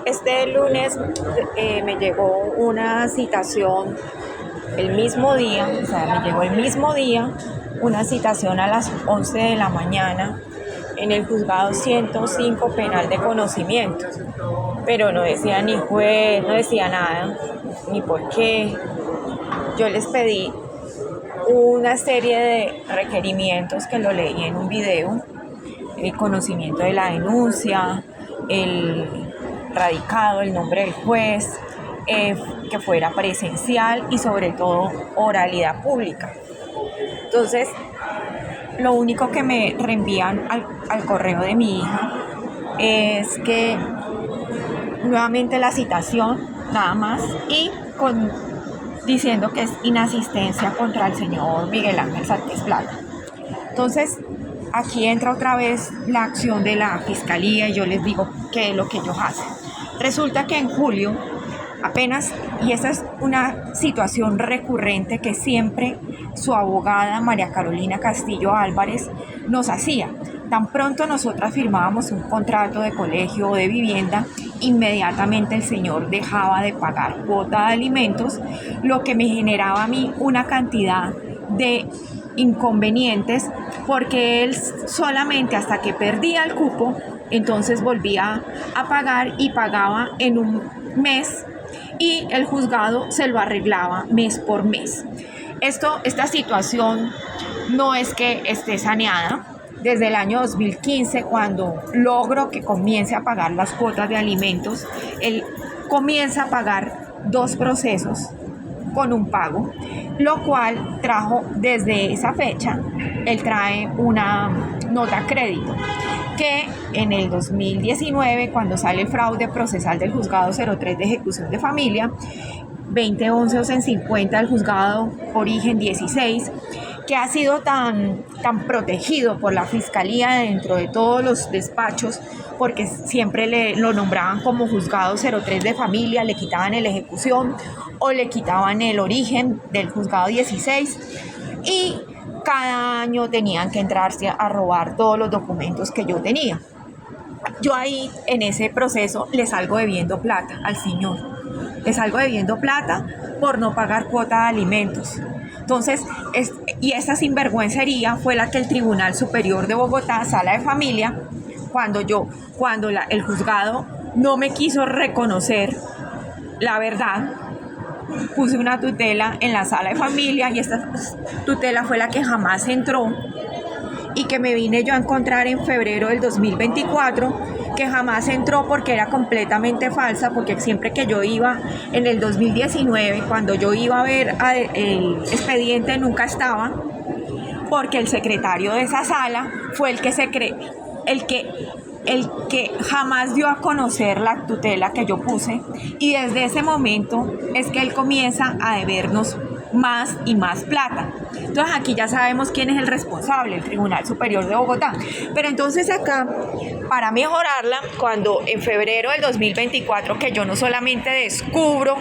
Este lunes me llegó una citación el mismo día, o sea, me llegó el mismo día una citación a las 11 de la mañana en el juzgado 105 penal de conocimiento, pero no decía ni juez, no decía nada, ni por qué. Yo les pedí una serie de requerimientos que lo leí en un video: el conocimiento de la denuncia, el radicado, el nombre del juez, que fuera presencial y sobre todo oralidad pública. Entonces, lo único que me reenvían al correo de mi hija es que nuevamente la citación, nada más, y diciendo que es inasistencia contra el señor Miguel Ángel Sánchez Plata. Entonces, aquí entra otra vez la acción de la fiscalía y yo les digo qué es lo que ellos hacen. Resulta que en julio apenas, y esta es una situación recurrente que siempre su abogada María Carolina Castillo Álvarez nos hacía. Tan pronto nosotras firmábamos un contrato de colegio o de vivienda, inmediatamente el señor dejaba de pagar cuota de alimentos, lo que me generaba a mí una cantidad de inconvenientes, porque él solamente hasta que perdía el cupo, entonces volvía a pagar y pagaba en un mes y el juzgado se lo arreglaba mes por mes. Esta situación no es que esté saneada. Desde el año 2015, cuando logro que comience a pagar las cuotas de alimentos, él comienza a pagar 2 procesos con un pago, lo cual trajo desde esa fecha, él trae una nota crédito que en el 2019, cuando sale el fraude procesal del juzgado 03 de ejecución de familia, 2011 en 50 del juzgado origen 16, que ha sido tan protegido por la fiscalía dentro de todos los despachos, porque siempre lo nombraban como juzgado 03 de familia, le quitaban el ejecución o le quitaban el origen del juzgado 16, y cada año tenían que entrarse a robar todos los documentos que yo tenía. Yo ahí en ese proceso le salgo debiendo plata al señor, le salgo debiendo plata por no pagar cuota de alimentos. Entonces, y esa sinvergüencería fue la que el Tribunal Superior de Bogotá, Sala de Familia, cuando el juzgado no me quiso reconocer la verdad, puse una tutela en la Sala de Familia, y esta tutela fue la que jamás entró y que me vine yo a encontrar en febrero del 2024, que jamás entró porque era completamente falsa, porque siempre que yo iba en el 2019, cuando yo iba a ver el expediente, nunca estaba, porque el secretario de esa sala fue el que jamás dio a conocer la tutela que yo puse, y desde ese momento es que él comienza a debernos más y más plata. Entonces aquí ya sabemos quién es el responsable, el Tribunal Superior de Bogotá. Pero entonces acá, para mejorarla, cuando en febrero del 2024, que yo no solamente descubro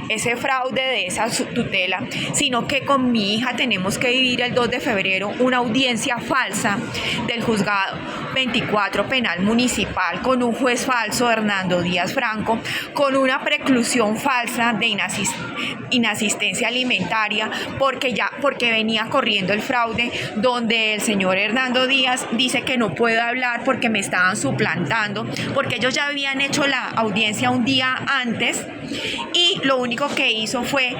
ese fraude de esa tutela, sino que con mi hija tenemos que vivir el 2 de febrero una audiencia falsa del juzgado 24 penal municipal con un juez falso, Hernando Díaz Franco, con una preclusión falsa de inasistencia alimentaria, porque venía corriendo el fraude, donde el señor Hernando Díaz dice que no puedo hablar porque me estaban suplantando, porque ellos ya habían hecho la audiencia un día antes, y lo único que hizo fue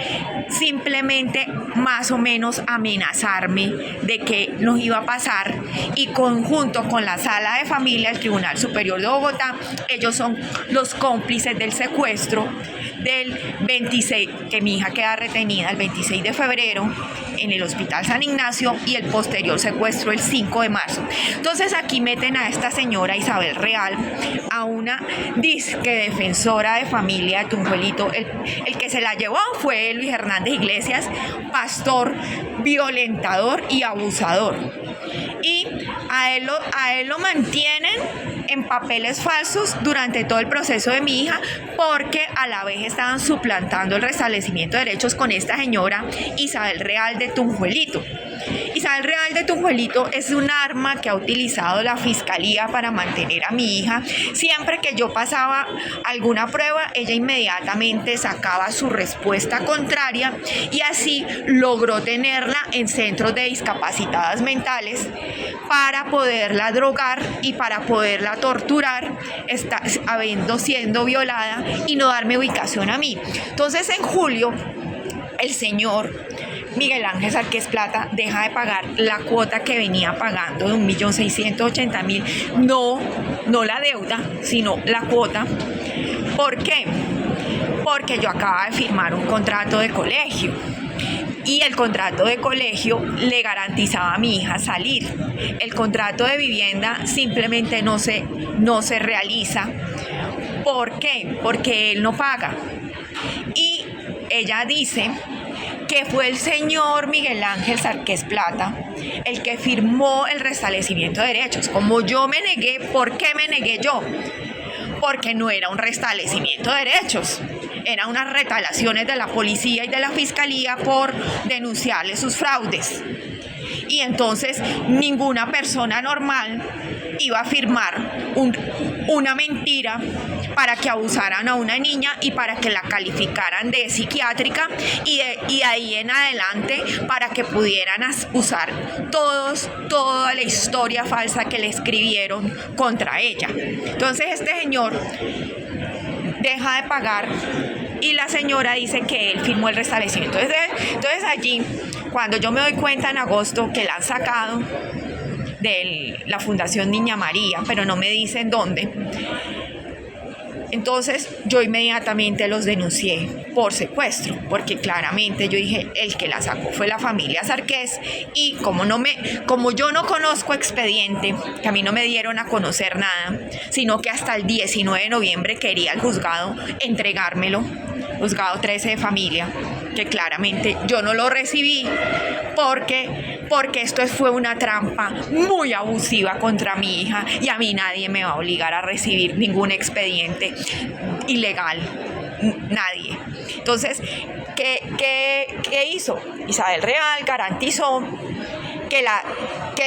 simplemente más o menos amenazarme de que nos iba a pasar, y conjunto con la Sala de Familia del Tribunal Superior de Bogotá, ellos son los cómplices del secuestro del 26, que mi hija queda retenida el 26 de febrero en el Hospital San Ignacio, y el posterior secuestro el 5 de marzo. Entonces aquí meten a esta señora Isabel Real, a una disque defensora de familia de Tunjuelito. El que se la llevó fue Luis Hernández Iglesias, pastor, violentador y abusador. Y a él lo mantienen en papeles falsos durante todo el proceso de mi hija, porque a la vez estaban suplantando el restablecimiento de derechos con esta señora Isabel Real de Tunjuelito. Isabel Real de Tunjuelito es un arma que ha utilizado la fiscalía para mantener a mi hija. Siempre que yo pasaba alguna prueba, ella inmediatamente sacaba su respuesta contraria y así logró tenerla en centros de discapacitadas mentales para poderla drogar y para poderla torturar, siendo violada y no darme ubicación a mí. Entonces, en julio, el señor Miguel Ángel Sarqués Plata deja de pagar la cuota que venía pagando de 1.680.000, no la deuda, sino la cuota. ¿Por qué? Porque yo acababa de firmar un contrato de colegio y el contrato de colegio le garantizaba a mi hija salir. El contrato de vivienda simplemente no se realiza. ¿Por qué? Porque él no paga. Y ella dice que fue el señor Miguel Ángel Sarqués Plata el que firmó el restablecimiento de derechos. Como yo me negué, ¿por qué me negué yo? Porque no era un restablecimiento de derechos, eran unas retalaciones de la policía y de la fiscalía por denunciarle sus fraudes. Y entonces ninguna persona normal iba a firmar una mentira para que abusaran a una niña y para que la calificaran de psiquiátrica y de ahí en adelante para que pudieran usar toda la historia falsa que le escribieron contra ella. Entonces este señor deja de pagar y la señora dice que él firmó el restablecimiento. Entonces allí, cuando yo me doy cuenta en agosto que la han sacado de la Fundación Niña María, pero no me dicen dónde, entonces yo inmediatamente los denuncié por secuestro, porque claramente yo dije, el que la sacó fue la familia Sarqués, y como yo no conozco expediente, que a mí no me dieron a conocer nada, sino que hasta el 19 de noviembre quería el juzgado entregármelo, juzgado 13 de familia, que claramente yo no lo recibí porque esto fue una trampa muy abusiva contra mi hija y a mí nadie me va a obligar a recibir ningún expediente ilegal, nadie. Entonces, ¿qué hizo? Isabel Real garantizó que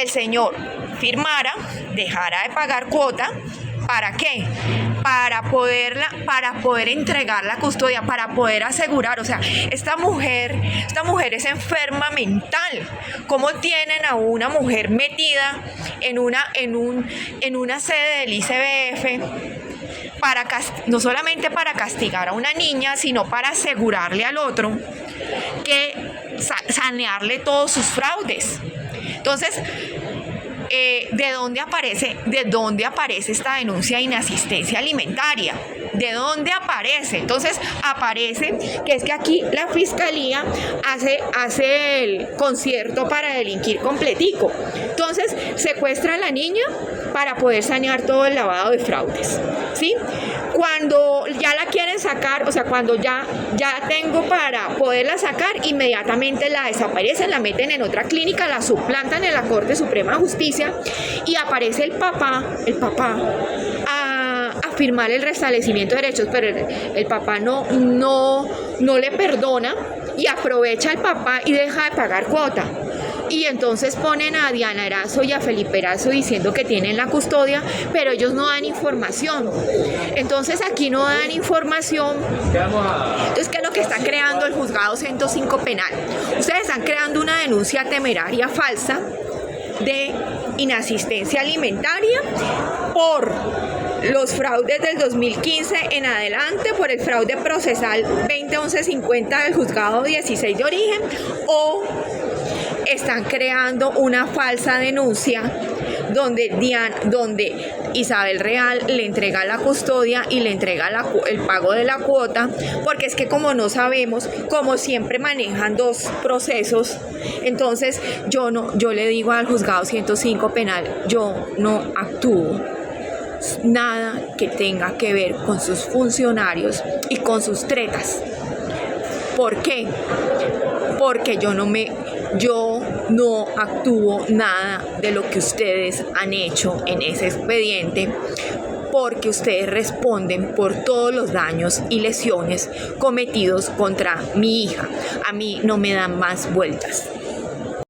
el señor firmara, dejara de pagar cuota. ¿Para qué? Para poder entregar la custodia, para poder asegurar, o sea, esta mujer es enferma mental. ¿Cómo tienen a una mujer metida en una sede del ICBF no solamente para castigar a una niña, sino para asegurarle al otro que sanearle todos sus fraudes? Entonces, ¿de dónde aparece esta denuncia de inasistencia alimentaria? ¿De dónde aparece? Entonces aparece que es que aquí la fiscalía hace el concierto para delinquir completico. Entonces secuestra a la niña para poder sanear todo el lavado de fraudes, ¿sí? Cuando ya la quieren sacar, o sea, cuando ya tengo para poderla sacar, inmediatamente la desaparecen, la meten en otra clínica, la suplantan en la Corte Suprema de Justicia y aparece el papá a firmar el restablecimiento de derechos, pero el papá no le perdona y aprovecha el papá y deja de pagar cuota. Y entonces ponen a Diana Erazo y a Felipe Erazo diciendo que tienen la custodia, pero ellos no dan información. Entonces aquí no dan información. Entonces, ¿qué es lo que está creando el juzgado 105 penal? Ustedes están creando una denuncia temeraria falsa de inasistencia alimentaria por los fraudes del 2015 en adelante, por el fraude procesal 2011-50 del juzgado 16 de origen, o están creando una falsa denuncia donde Isabel Real le entrega la custodia y le entrega el pago de la cuota, porque es que como no sabemos, como siempre manejan dos procesos, entonces yo le digo al juzgado 105 penal, yo no actúo nada que tenga que ver con sus funcionarios y con sus tretas. ¿Por qué? Porque yo no actúo nada de lo que ustedes han hecho en ese expediente, porque ustedes responden por todos los daños y lesiones cometidos contra mi hija. A mí no me dan más vueltas.